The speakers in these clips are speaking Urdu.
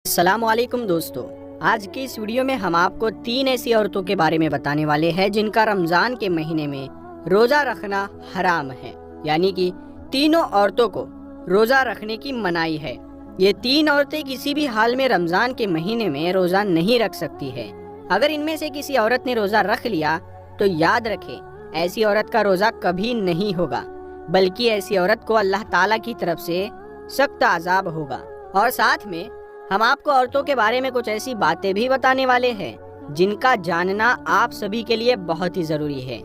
السلام علیکم دوستو، آج کی اس ویڈیو میں ہم آپ کو 3 ایسی عورتوں کے بارے میں بتانے والے ہیں جن کا رمضان کے مہینے میں روزہ رکھنا حرام ہے، یعنی کہ تینوں عورتوں کو روزہ رکھنے کی منائی ہے۔ یہ 3 عورتیں کسی بھی حال میں رمضان کے مہینے میں روزہ نہیں رکھ سکتی ہے۔ اگر ان میں سے کسی عورت نے روزہ رکھ لیا تو یاد رکھے ایسی عورت کا روزہ کبھی نہیں ہوگا، بلکہ ایسی عورت کو اللہ تعالیٰ کی طرف سے سخت عذاب ہوگا۔ اور ساتھ میں ہم آپ کو عورتوں کے بارے میں کچھ ایسی باتیں بھی بتانے والے ہیں جن کا جاننا آپ سبھی کے لیے بہت ہی ضروری ہے،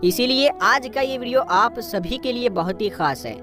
اسی لیے آج کا یہ ویڈیو آپ سبھی کے لیے بہت ہی خاص ہے۔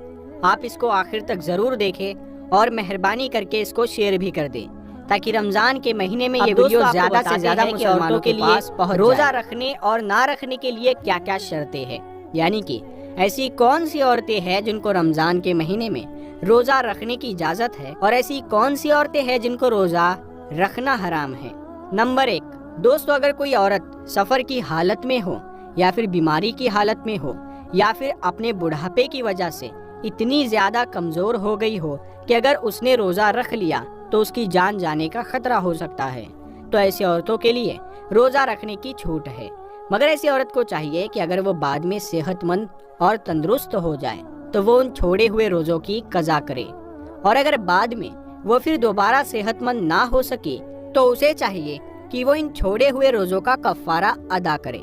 آپ اس کو آخر تک ضرور دیکھیں اور مہربانی کر کے اس کو شیئر بھی کر دیں تاکہ رمضان کے مہینے میں یہ ویڈیو زیادہ سے زیادہ مسلمانوں کے لیے روزہ رکھنے اور نہ رکھنے کے لیے کیا کیا شرطیں ہیں، یعنی کہ ایسی کون سی عورتیں ہیں جن کو رمضان کے مہینے میں روزہ رکھنے کی اجازت ہے اور ایسی کون سی عورتیں ہیں جن کو روزہ رکھنا حرام ہے۔ نمبر 1 دوستو، اگر کوئی عورت سفر کی حالت میں ہو یا پھر بیماری کی حالت میں ہو یا پھر اپنے بڑھاپے کی وجہ سے اتنی زیادہ کمزور ہو گئی ہو کہ اگر اس نے روزہ رکھ لیا تو اس کی جان جانے کا خطرہ ہو سکتا ہے، تو ایسی عورتوں کے لیے روزہ رکھنے کی چھوٹ ہے۔ مگر ایسی عورت کو چاہیے کہ اگر وہ بعد میں صحت مند اور تندرست ہو جائے تو وہ ان چھوڑے ہوئے روزوں کی قضا کرے، اور اگر بعد میں وہ پھر دوبارہ صحت مند نہ ہو سکے تو اسے چاہیے کہ وہ ان چھوڑے ہوئے روزوں کا کفارہ ادا کرے۔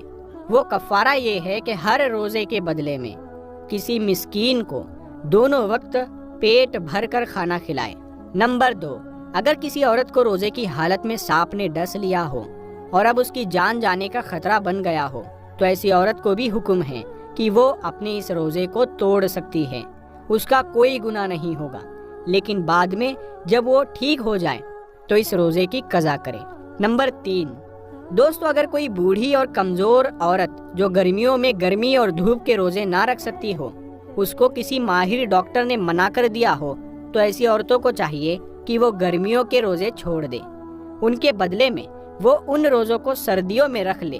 وہ کفارہ یہ ہے کہ ہر روزے کے بدلے میں کسی مسکین کو دونوں وقت پیٹ بھر کر کھانا کھلائے۔ نمبر 2 اگر کسی عورت کو روزے کی حالت میں سانپ نے ڈس لیا ہو اور اب اس کی جان جانے کا خطرہ بن گیا ہو تو ایسی عورت کو بھی حکم ہے کہ وہ اپنے اس روزے کو توڑ سکتی ہے، اس کا کوئی گناہ نہیں ہوگا، لیکن بعد میں جب وہ ٹھیک ہو جائے تو اس روزے کی قضا کرے۔ نمبر 3 دوستو، اگر کوئی بوڑھی اور کمزور عورت جو گرمیوں میں گرمی اور دھوپ کے روزے نہ رکھ سکتی ہو، اس کو کسی ماہر ڈاکٹر نے منع کر دیا ہو تو ایسی عورتوں کو چاہیے کہ وہ گرمیوں کے روزے چھوڑ دے، ان کے بدلے میں وہ ان روزوں کو سردیوں میں رکھ لے۔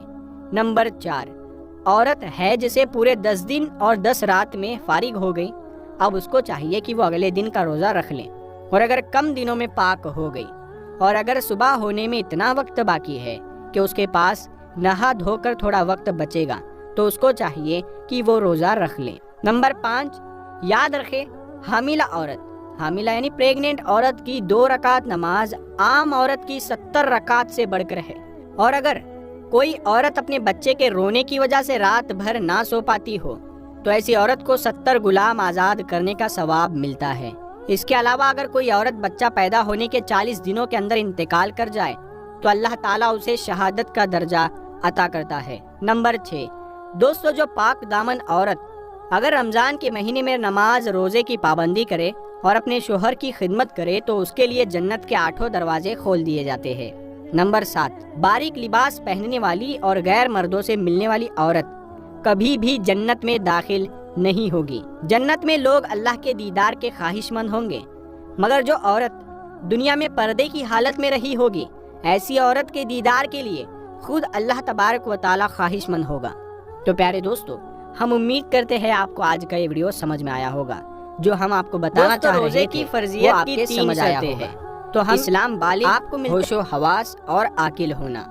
نمبر 4 عورت ہے جسے پورے 10 دن اور 10 رات میں فارغ ہو گئی، اب اس کو چاہیے کہ وہ اگلے دن کا روزہ رکھ لے، اور اگر کم دنوں میں پاک ہو گئی اور اگر صبح ہونے میں اتنا وقت باقی ہے کہ اس کے پاس نہا دھو کر تھوڑا وقت بچے گا تو اس کو چاہیے کہ وہ روزہ رکھ لے۔ نمبر 5 یاد رکھے حاملہ عورت، حاملہ یعنی پریگننٹ عورت کی 2 رکعت نماز عام عورت کی 70 رکعت سے بڑھ کر ہے، اور اگر کوئی عورت اپنے بچے کے رونے کی وجہ سے رات بھر نہ سو پاتی ہو تو ایسی عورت کو 70 غلام آزاد کرنے کا ثواب ملتا ہے۔ اس کے علاوہ اگر کوئی عورت بچہ پیدا ہونے کے 40 دنوں کے اندر انتقال کر جائے تو اللہ تعالیٰ اسے شہادت کا درجہ عطا کرتا ہے۔ نمبر 6 دوستو، جو پاک دامن عورت اگر رمضان کے مہینے میں نماز روزے کی پابندی کرے اور اپنے شوہر کی خدمت کرے تو اس کے لیے جنت کے 8 دروازے کھول دیے جاتے ہیں۔ نمبر 7 باریک لباس پہننے والی اور غیر مردوں سے ملنے والی عورت کبھی بھی جنت میں داخل نہیں ہوگی۔ جنت میں لوگ اللہ کے دیدار کے خواہش مند ہوں گے، مگر جو عورت دنیا میں پردے کی حالت میں رہی ہوگی ایسی عورت کے دیدار کے لیے خود اللہ تبارک و تعالیٰ خواہش مند ہوگا۔ تو پیارے دوستو، ہم امید کرتے ہیں آپ کو آج کا یہ ویڈیو سمجھ میں آیا ہوگا۔ جو ہم آپ کو بتانا چاہ رہے تھے وہ آپ کے سمجھ آیا ہوگا۔ تو ہم اسلام بالغ آپ کو ہوش و حواس اور عاقل ہونا،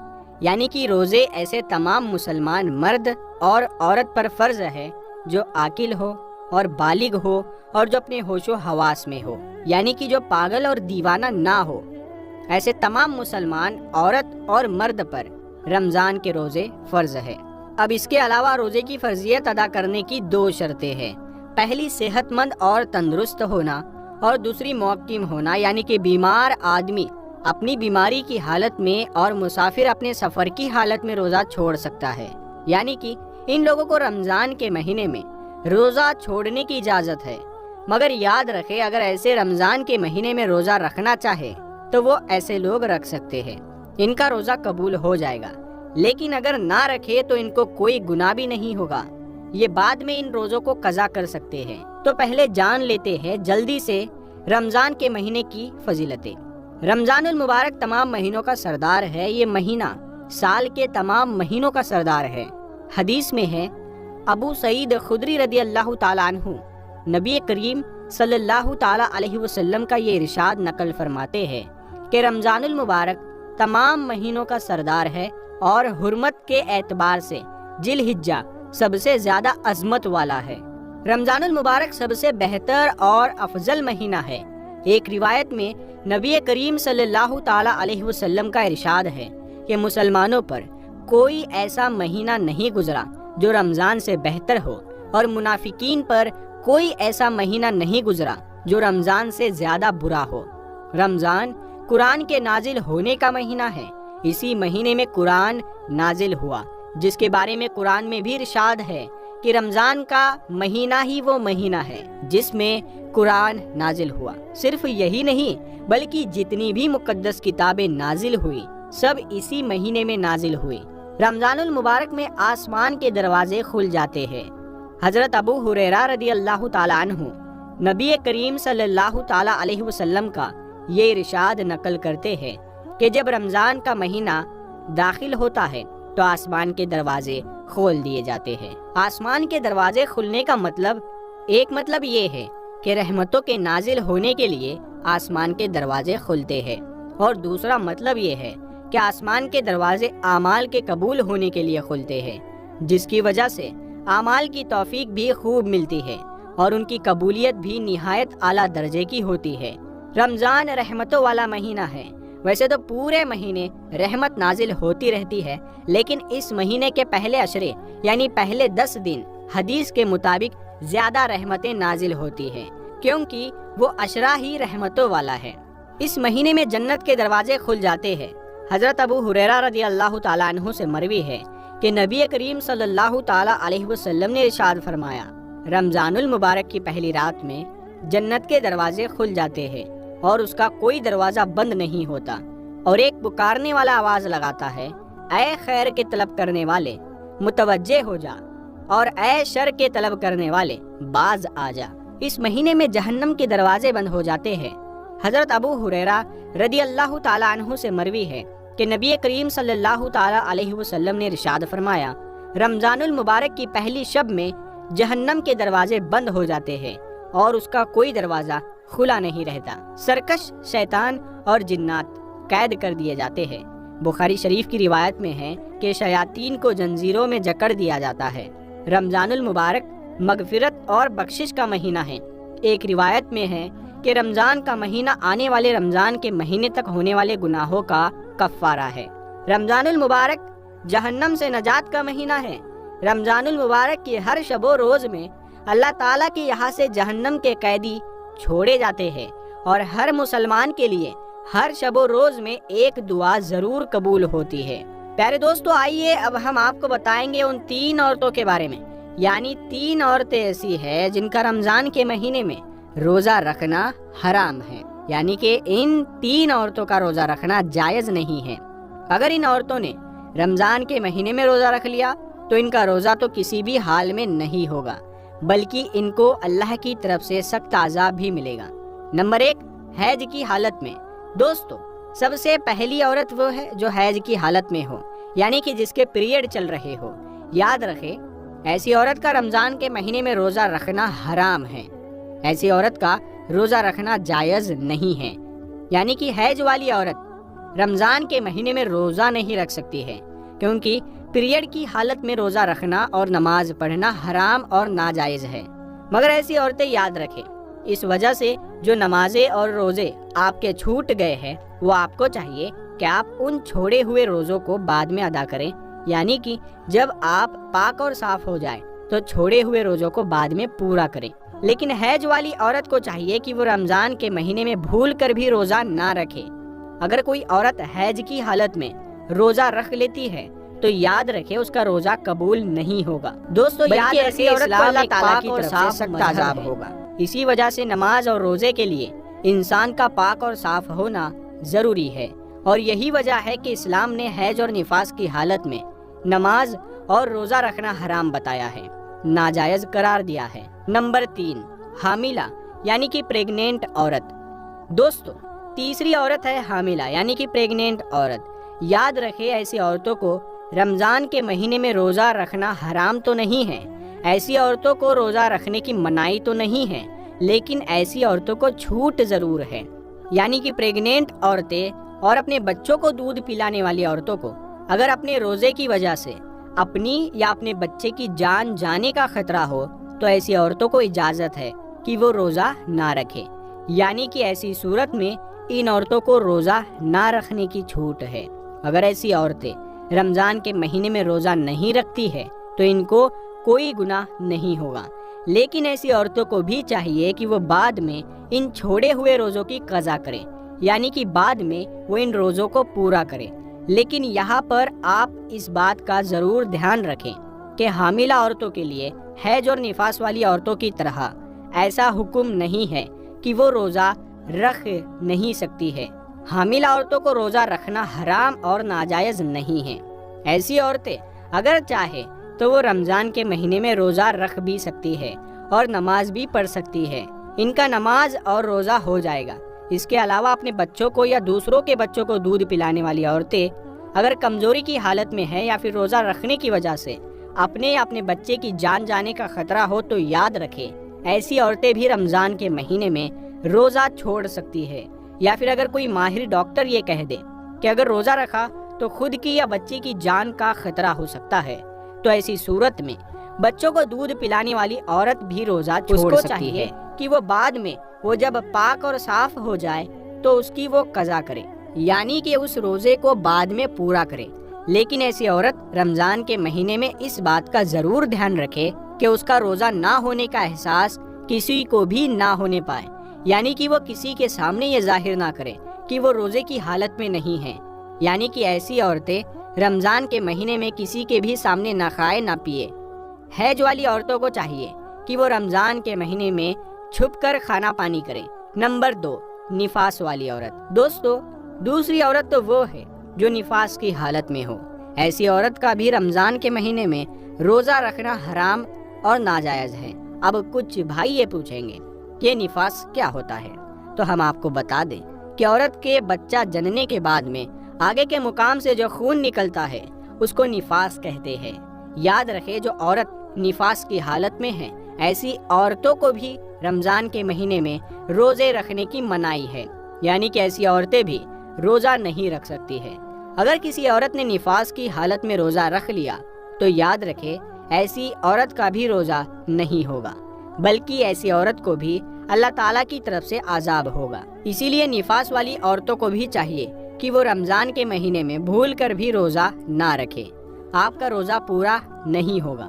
یعنی کہ روزے ایسے تمام مسلمان مرد اور عورت پر فرض ہے جو عاقل ہو اور بالغ ہو اور جو اپنے ہوش و حواس میں ہو، یعنی کہ جو پاگل اور دیوانہ نہ ہو۔ ایسے تمام مسلمان عورت اور مرد پر رمضان کے روزے فرض ہے۔ اب اس کے علاوہ روزے کی فرضیت ادا کرنے کی 2 شرطیں ہیں۔ پہلی صحت مند اور تندرست ہونا، اور دوسری محکم ہونا، یعنی کہ بیمار آدمی اپنی بیماری کی حالت میں اور مسافر اپنے سفر کی حالت میں روزہ چھوڑ سکتا ہے، یعنی کہ ان لوگوں کو رمضان کے مہینے میں روزہ چھوڑنے کی اجازت ہے۔ مگر یاد رکھے اگر ایسے رمضان کے مہینے میں روزہ رکھنا چاہے تو وہ ایسے لوگ رکھ سکتے ہیں، ان کا روزہ قبول ہو جائے گا، لیکن اگر نہ رکھے تو ان کو کوئی گناہ بھی نہیں ہوگا، یہ بعد میں ان روزوں کو قضا کر سکتے ہیں۔ تو پہلے جان لیتے ہیں جلدی سے رمضان کے مہینے کی فضیلتیں۔ رمضان المبارک تمام مہینوں کا سردار ہے، یہ مہینہ سال کے تمام مہینوں کا سردار ہے۔ حدیث میں ہے، ابو سعید خدری رضی اللہ تعالیٰ عنہ نبی کریم صلی اللہ تعالیٰ علیہ وسلم کا یہ ارشاد نقل فرماتے ہیں کہ رمضان المبارک تمام مہینوں کا سردار ہے اور حرمت کے اعتبار سے ذی الحجہ سب سے زیادہ عظمت والا ہے۔ رمضان المبارک سب سے بہتر اور افضل مہینہ ہے۔ ایک روایت میں نبی کریم صلی اللہ تعالی علیہ وسلم کا ارشاد ہے کہ مسلمانوں پر کوئی ایسا مہینہ نہیں گزرا جو رمضان سے بہتر ہو، اور منافقین پر کوئی ایسا مہینہ نہیں گزرا جو رمضان سے زیادہ برا ہو۔ رمضان قرآن کے نازل ہونے کا مہینہ ہے۔ اسی مہینے میں قرآن نازل ہوا، جس کے بارے میں قرآن میں بھی ارشاد ہے کہ رمضان کا مہینہ ہی وہ مہینہ ہے جس میں قرآن نازل ہوا۔ صرف یہی نہیں بلکہ جتنی بھی مقدس کتابیں نازل ہوئی سب اسی مہینے میں نازل ہوئی۔ رمضان المبارک میں آسمان کے دروازے کھل جاتے ہیں۔ حضرت ابو ہریرہ رضی اللہ تعالیٰ عنہ نبی کریم صلی اللہ تعالیٰ علیہ وسلم کا یہ ارشاد نقل کرتے ہیں کہ جب رمضان کا مہینہ داخل ہوتا ہے تو آسمان کے دروازے کھول دیے جاتے ہیں۔ آسمان کے دروازے کھلنے کا ایک مطلب یہ ہے کہ رحمتوں کے نازل ہونے کے لیے آسمان کے دروازے کھلتے ہیں، اور دوسرا مطلب یہ ہے کہ آسمان کے دروازے اعمال کے قبول ہونے کے لیے کھلتے ہیں، جس کی وجہ سے اعمال کی توفیق بھی خوب ملتی ہے اور ان کی قبولیت بھی نہایت اعلیٰ درجے کی ہوتی ہے۔ رمضان رحمتوں والا مہینہ ہے۔ ویسے تو پورے مہینے رحمت نازل ہوتی رہتی ہے، لیکن اس مہینے کے پہلے عشرے یعنی پہلے 10 دن حدیث کے مطابق زیادہ رحمتیں نازل ہوتی ہیں، کیونکہ وہ عشرہ ہی رحمتوں والا ہے۔ اس مہینے میں جنت کے دروازے کھل جاتے ہیں۔ حضرت ابو ہریرہ رضی اللہ تعالیٰ عنہ سے مروی ہے کہ نبی کریم صلی اللہ تعالیٰ علیہ وسلم نے ارشاد فرمایا، رمضان المبارک کی پہلی رات میں جنت کے دروازے کھل جاتے ہیں اور اس کا کوئی دروازہ بند نہیں ہوتا، اور ایک پکارنے والا آواز لگاتا ہے، اے خیر کے طلب کرنے والے متوجہ ہو جا، اور اے شر کے طلب کرنے والے باز آ جا۔ اس مہینے میں جہنم کے دروازے بند ہو جاتے ہیں۔ حضرت ابو ہریرہ رضی اللہ تعالیٰ عنہ سے مروی ہے کہ نبی کریم صلی اللہ تعالیٰ علیہ وسلم نے ارشاد فرمایا، رمضان المبارک کی پہلی شب میں جہنم کے دروازے بند ہو جاتے ہیں اور اس کا کوئی دروازہ کھلا نہیں رہتا۔ سرکش شیطان اور جنات قید کر دیے جاتے ہیں۔ بخاری شریف کی روایت میں ہے کہ شیاطین کو زنجیروں میں جکڑ دیا جاتا ہے۔ رمضان المبارک مغفرت اور بخشش کا مہینہ ہے۔ ایک روایت میں ہے کہ رمضان کا مہینہ آنے والے رمضان کے مہینے تک ہونے والے گناہوں کا کفارہ ہے۔ رمضان المبارک جہنم سے نجات کا مہینہ ہے۔ رمضان المبارک کی ہر شب و روز میں اللہ تعالیٰ کے یہاں سے جہنم کے قیدی چھوڑے جاتے ہیں، اور ہر مسلمان کے لیے ہر شب و روز میں ایک دعا ضرور قبول ہوتی ہے۔ پیارے دوستو، آئیے اب ہم آپ کو بتائیں گے ان 3 عورتوں کے بارے میں، یعنی 3 عورتیں ایسی ہیں جن کا رمضان کے مہینے میں روزہ رکھنا حرام ہے، یعنی کہ ان 3 عورتوں کا روزہ رکھنا جائز نہیں ہے۔ اگر ان عورتوں نے رمضان کے مہینے میں روزہ رکھ لیا تو ان کا روزہ تو کسی بھی حال میں نہیں ہوگا، بلکہ ان کو اللہ کی طرف سے سخت عذاب بھی ملے گا۔ نمبر 1، حیض کی حالت میں۔ دوستو، سب سے پہلی عورت وہ ہے جو حیض کی حالت میں ہو، یعنی کہ جس کے پیریڈ چل رہے ہو۔ یاد رکھے، ایسی عورت کا رمضان کے مہینے میں روزہ رکھنا حرام ہے۔ ایسی عورت کا روزہ رکھنا جائز نہیں ہے، یعنی کہ حیض والی عورت رمضان کے مہینے میں روزہ نہیں رکھ سکتی ہے، کیونکہ پیریڈ کی حالت میں روزہ رکھنا اور نماز پڑھنا حرام اور ناجائز ہے۔ مگر ایسی عورتیں یاد رکھیں، اس وجہ سے جو نمازیں اور روزے آپ کے چھوٹ گئے ہیں وہ آپ کو چاہیے کہ آپ ان چھوڑے ہوئے روزوں کو بعد میں ادا کریں، یعنی کہ جب آپ پاک اور صاف ہو جائیں تو چھوڑے ہوئے روزوں کو بعد میں پورا کریں۔ لیکن حیض والی عورت کو چاہیے کہ وہ رمضان کے مہینے میں بھول کر بھی روزہ نہ رکھے۔ اگر کوئی عورت حیض کی حالت میں روزہ رکھ لیتی ہے تو یاد رکھے اس کا روزہ قبول نہیں ہوگا۔ دوستو، یاد رکھے اسلام اللہ تعالیٰ کی طرف سے سخت عذاب ہوگا۔ اسی وجہ سے نماز اور روزے کے لیے انسان کا پاک اور صاف ہونا ضروری ہے، اور یہی وجہ ہے کہ اسلام نے حیض اور نفاس کی حالت میں نماز اور روزہ رکھنا حرام بتایا ہے، ناجائز قرار دیا ہے۔ نمبر 3، حاملہ یعنی کہ پریگنینٹ عورت۔ دوستو، تیسری عورت ہے حاملہ یعنی کہ پریگنینٹ عورت۔ یاد رکھے، ایسی عورتوں کو رمضان کے مہینے میں روزہ رکھنا حرام تو نہیں ہے، ایسی عورتوں کو روزہ رکھنے کی منائی تو نہیں ہے، لیکن ایسی عورتوں کو چھوٹ ضرور ہے۔ یعنی کہ پریگنینٹ عورتیں اور اپنے بچوں کو دودھ پلانے والی عورتوں کو اگر اپنے روزے کی وجہ سے اپنی یا اپنے بچے کی جان جانے کا خطرہ ہو تو ایسی عورتوں کو اجازت ہے کہ وہ روزہ نہ رکھے، یعنی کہ ایسی صورت میں ان عورتوں کو روزہ نہ رکھنے کی چھوٹ ہے۔ اگر ایسی عورتیں رمضان کے مہینے میں روزہ نہیں رکھتی ہے تو ان کو کوئی گناہ نہیں ہوگا، لیکن ایسی عورتوں کو بھی چاہیے کہ وہ بعد میں ان چھوڑے ہوئے روزوں کی قضا کریں، یعنی کہ بعد میں وہ ان روزوں کو پورا کریں۔ لیکن یہاں پر آپ اس بات کا ضرور دھیان رکھیں کہ حاملہ عورتوں کے لیے حیض اور نفاس والی عورتوں کی طرح ایسا حکم نہیں ہے کہ وہ روزہ رکھ نہیں سکتی ہے۔ حاملہ عورتوں کو روزہ رکھنا حرام اور ناجائز نہیں ہے۔ ایسی عورتیں اگر چاہے تو وہ رمضان کے مہینے میں روزہ رکھ بھی سکتی ہے اور نماز بھی پڑھ سکتی ہے، ان کا نماز اور روزہ ہو جائے گا۔ اس کے علاوہ اپنے بچوں کو یا دوسروں کے بچوں کو دودھ پلانے والی عورتیں اگر کمزوری کی حالت میں ہے یا پھر روزہ رکھنے کی وجہ سے اپنے یا اپنے بچے کی جان جانے کا خطرہ ہو تو یاد رکھیں ایسی عورتیں بھی رمضان کے مہینے میں روزہ چھوڑ سکتی ہے۔ یا پھر اگر کوئی ماہر ڈاکٹر یہ کہہ دے کہ اگر روزہ رکھا تو خود کی یا بچے کی جان کا خطرہ ہو سکتا ہے تو ایسی صورت میں بچوں کو دودھ پلانے والی عورت بھی روزہ چھوڑ سکتی ہے کہ وہ بعد میں وہ جب پاک اور صاف ہو جائے تو اس کی وہ قضا کرے، یعنی کہ اس روزے کو بعد میں پورا کرے۔ لیکن ایسی عورت رمضان کے مہینے میں اس بات کا ضرور دھیان رکھے کہ اس کا روزہ نہ ہونے کا احساس کسی کو بھی نہ ہونے پائے، یعنی کہ وہ کسی کے سامنے یہ ظاہر نہ کرے کہ وہ روزے کی حالت میں نہیں ہے۔ یعنی کہ ایسی عورتیں رمضان کے مہینے میں کسی کے بھی سامنے نہ کھائے نہ پیے۔ حیض والی عورتوں کو چاہیے کہ وہ رمضان کے مہینے میں چھپ کر کھانا پانی کریں۔ نمبر 2، نفاس والی عورت۔ دوستو، دوسری عورت تو وہ ہے جو نفاس کی حالت میں ہو۔ ایسی عورت کا بھی رمضان کے مہینے میں روزہ رکھنا حرام اور ناجائز ہے۔ اب کچھ بھائی یہ پوچھیں گے کہ نفاس کیا ہوتا ہے، تو ہم آپ کو بتا دیں کہ عورت کے بچہ جننے کے بعد میں آگے کے مقام سے جو خون نکلتا ہے اس کو نفاس کہتے ہیں۔ یاد رکھے جو عورت نفاس کی حالت میں ہے ایسی عورتوں کو بھی رمضان کے مہینے میں روزے رکھنے کی منائی ہے، یعنی کہ ایسی عورتیں بھی روزہ نہیں رکھ سکتی ہے۔ اگر کسی عورت نے نفاس کی حالت میں روزہ رکھ لیا تو یاد رکھے ایسی عورت کا بھی روزہ نہیں ہوگا، بلکہ ایسی عورت کو بھی اللہ تعالیٰ کی طرف سے عذاب ہوگا۔ اسی لیے نفاس والی عورتوں کو بھی چاہیے کہ وہ رمضان کے مہینے میں بھول کر بھی روزہ نہ رکھے، آپ کا روزہ پورا نہیں ہوگا۔